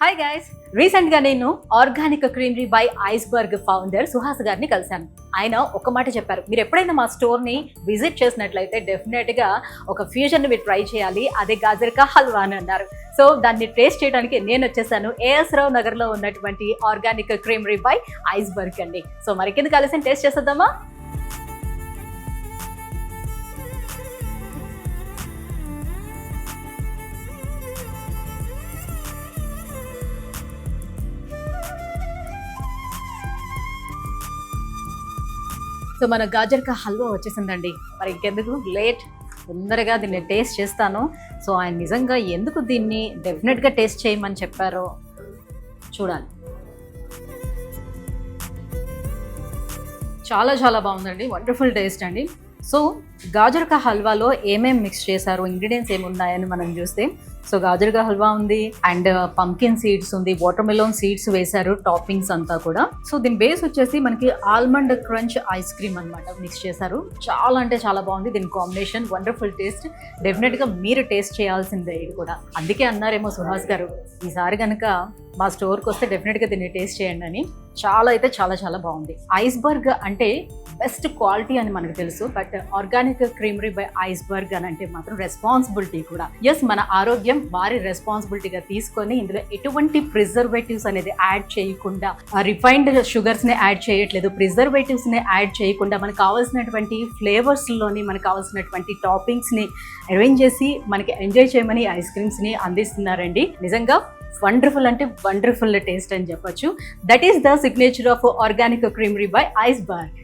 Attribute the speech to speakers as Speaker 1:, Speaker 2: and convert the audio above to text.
Speaker 1: Hi guys, రీసెంట్గా నేను organic creamery by iceberg founder Suhas గారిని కలిశాను. ఆయన ఒక మాట చెప్పారు, మీరు ఎప్పుడైనా మా స్టోర్ని విజిట్ చేసినట్లయితే డెఫినెట్గా ఒక ఫ్యూజన్ మీరు ట్రై చేయాలి, అదే గాజర్ కా హల్వా అని అన్నారు. సో దాన్ని టేస్ట్ చేయడానికి నేను వచ్చేసాను ఏఎస్ రావు నగర్లో ఉన్నటువంటి ఆర్గానిక్ క్రీమరీ బై ఐస్బర్గ్ అండి. సో మరి కింద కలిసి టేస్ట్ చేసేద్దామా? సో మన గాజర్ కా హల్వా వచ్చేసిందండి. మరి ఇంకెందుకు లేట్, తొందరగా దీన్ని టేస్ట్ చేస్తాను. సో ఆయన నిజంగా ఎందుకు దీన్ని డెఫినెట్గా టేస్ట్ చేయమని చెప్పారో చూడాలి. చాలా చాలా బాగుందండి, వండర్ఫుల్ టేస్ట్ అండి. సో గాజర్ కా హల్వాలో ఏమేమి మిక్స్ చేశారు, ఇంగ్రీడియంట్స్ ఏమి ఉన్నాయని మనం చూస్తే, సో గాజర్ కా హల్వా ఉంది అండ్ పంకిన్ సీడ్స్ ఉంది, వాటర్ మెలోన్ సీడ్స్ వేశారు, టాపింగ్స్ అంతా కూడా. సో దీని బేస్ వచ్చేసి మనకి ఆల్మండ్ క్రంచ్ ఐస్ క్రీమ్ అనమాట మిక్స్ చేశారు. చాలా అంటే చాలా బాగుంది దీని కాంబినేషన్, వండర్ఫుల్ టేస్ట్. డెఫినెట్గా మీరు టేస్ట్ చేయాల్సిందే ఇది కూడా. అందుకే అన్నారేమో సుహాస్ గారు, ఈసారి కనుక మా స్టోర్కి వస్తే డెఫినెట్గా దీన్ని టేస్ట్ చేయండి అని. చాలా అయితే చాలా చాలా బాగుంది. ఐస్బర్గ్ అంటే బెస్ట్ క్వాలిటీ అని మనకు తెలుసు, but organic creamery by iceberg అని అంటే మాత్రం రెస్పాన్సిబిలిటీ కూడా. ఎస్, మన ఆరోగ్యం వారి రెస్పాన్సిబిలిటీగా తీసుకొని ఇందులో ఎటువంటి ప్రిజర్వేటివ్స్ అనేది యాడ్ చేయకుండా, రిఫైన్డ్ షుగర్స్ ని యాడ్ చేయట్లేదు, ప్రిజర్వేటివ్స్ ని యాడ్ చేయకుండా మనకు కావాల్సినటువంటి ఫ్లేవర్స్ లోని మనకు కావాల్సినటువంటి టాపింగ్స్ ని అరేంజ్ చేసి మనకి ఎంజాయ్ చేయమని ఐస్ క్రీమ్స్ ని అందిస్తున్నారండి. నిజంగా వండర్ఫుల్ అంటే వండర్ఫుల్ టేస్ట్ అని చెప్పొచ్చు. That is the signature of organic creamery by iceberg.